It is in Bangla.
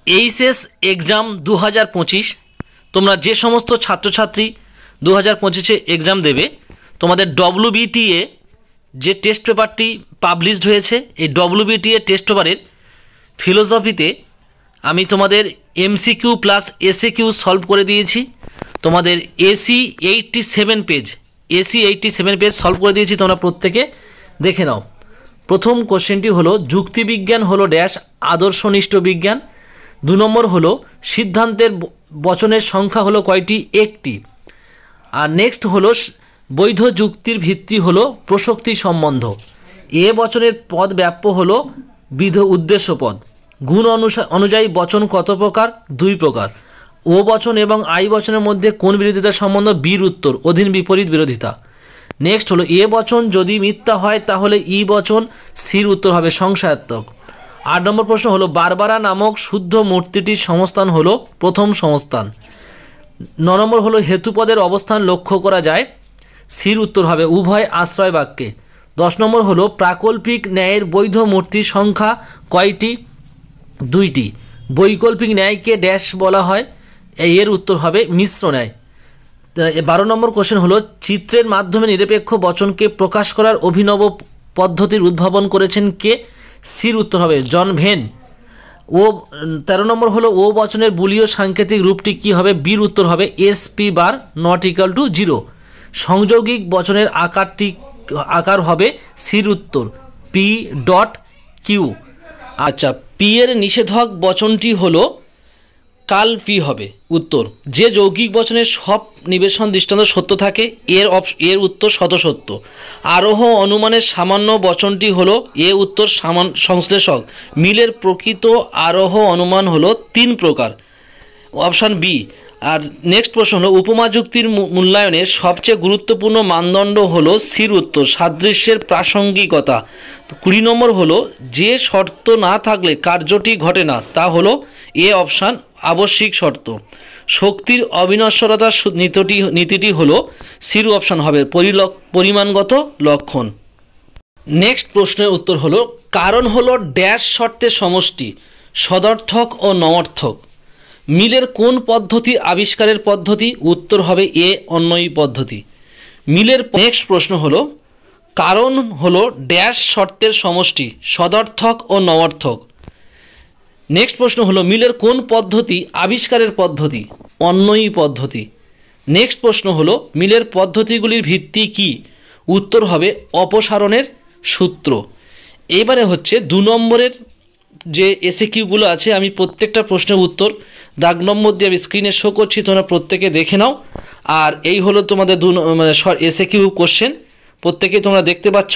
এইচএস এক্সাম 2025 তোমরা যে সমস্ত ছাত্রছাত্রী 2025-এ এক্সাম দেবে, তোমাদের ডব্লিউবিটিএ যে টেস্ট পেপারটি পাবলিশড হয়েছে, এই ডব্লিউবিটিএ টেস্ট পেপারের ফিলোসফিতে আমি তোমাদের এমসিকিউ প্লাস এসএকিউ সলভ করে দিয়েছি। তোমাদের এসি 87 পেজ সলভ করে দিয়েছি, তোমরা প্রত্যেকে দেখে নাও। প্রথম কোশ্চেনটি হলো যুক্তিবিজ্ঞান হলো ড্যাশ আদর্শনিষ্ঠ বিজ্ঞান। 2 নম্বর হলো সিদ্ধান্তের বচনের সংখ্যা হলো কয়টি? একটি। আর নেক্সট হলো বৈধ যুক্তির ভিত্তি হলো প্রসক্তি সম্বন্ধ। এ বচনের পদ ব্যাপ্য হলো বিধ উদ্দেশ্য পদ। গুণ অনুযায়ী বচন কত প্রকার? 2 প্রকার। ও বচন এবং আই বচনের মধ্যে কোন বিরোধিতার সম্বন্ধ? বীর উত্তর, অধীন বিপরীত বিরোধিতা। নেক্সট হলো এ বচন যদি মিথ্যা হয় তাহলে ই বচন সির উত্তর হবে সংশয়াত্মক। 8 নম্বর প্রশ্ন হলো বারবারা নামক শুদ্ধ মূর্তিটির সংস্থান হলো প্রথম সংস্থান। 9 নম্বর হলো হেতুপদের অবস্থান লক্ষ্য করা যায়, সির উত্তর হবে উভয় আশ্রয় বাক্যে। 10 নম্বর হলো প্রাকল্পিক ন্যায়ের বৈধ মূর্তির সংখ্যা কয়টি? 2টি। বৈকল্পিক ন্যায়কে ড্যাশ বলা হয়, এর উত্তর হবে মিশ্র ন্যায়। 12 নম্বর কোশ্চেন হলো চিত্রের মাধ্যমে নিরপেক্ষ বচনকে প্রকাশ করার অভিনব পদ্ধতির উদ্ভাবন করেছেন কে? সির উত্তর হবে জন ভেন। 13 নম্বর হলো ও বচনের বুলীয় সাংকেতিক রূপটি কি হবে? বীর উত্তর হবে SP bar not equal to 0। সংযৌগিক বচনের আকার হবে সির উত্তর P.Q। আচ্ছা, পি এর নিষেধক বচনটি হলো কাল পি হবে উত্তর। যে যৌগিক বচনের সব নিবেশন দৃষ্টান্ত সত্য থাকে, এর উত্তর শতসত্য। আরোহ অনুমানের সামান্য বচনটি হলো এ উত্তর সংশ্লেষক। মিলের প্রকৃত আরোহ অনুমান হলো 3 প্রকার, অপশান বি। আর নেক্সট প্রশ্ন হলো উপমা যুক্তির মূল্যায়নের সবচেয়ে গুরুত্বপূর্ণ মানদণ্ড হলো সির উত্তর সাদৃশ্যের প্রাসঙ্গিকতা। 20 নম্বর হলো যে শর্ত না থাকলে কার্যটি ঘটে না, তা হলো এ অপশান আবশ্যিক শর্ত। শক্তির অবিনশ্বরতার নীতিটি হলো সির অপশান হবে পরিমাণগত লক্ষণ। নেক্সট প্রশ্নের উত্তর হলো কারণ হলো ড্যাশ শর্তের সমষ্টি, সদর্থক ও নমর্থক। মিলের কোন পদ্ধতি আবিষ্কারের পদ্ধতি? উত্তর হবে এ অন্বয়ী পদ্ধতি। মিলের নেক্সট প্রশ্ন হলো কারণ হলো ড্যাশ শর্তের সমষ্টি, সদর্থক ও নমর্থক। নেক্সট প্রশ্ন হলো মিলের কোন পদ্ধতি আবিষ্কারের পদ্ধতি? অন্বয়ী পদ্ধতি। নেক্সট প্রশ্ন হলো মিলের পদ্ধতিগুলির ভিত্তি কি? উত্তর হবে অপসারণের সূত্র। এবারে হচ্ছে 2 নম্বরের যে এসএকিউগুলো আছে, আমি প্রত্যেকটা প্রশ্নের উত্তর দাগ নম্বর দিয়ে আমি স্ক্রিনে শো করছি, তোমরা প্রত্যেকে দেখে নাও। আর এই হলো তোমাদের এসএকিউ কোশ্চেন, প্রত্যেকেই তোমরা দেখতে পাচ্ছ।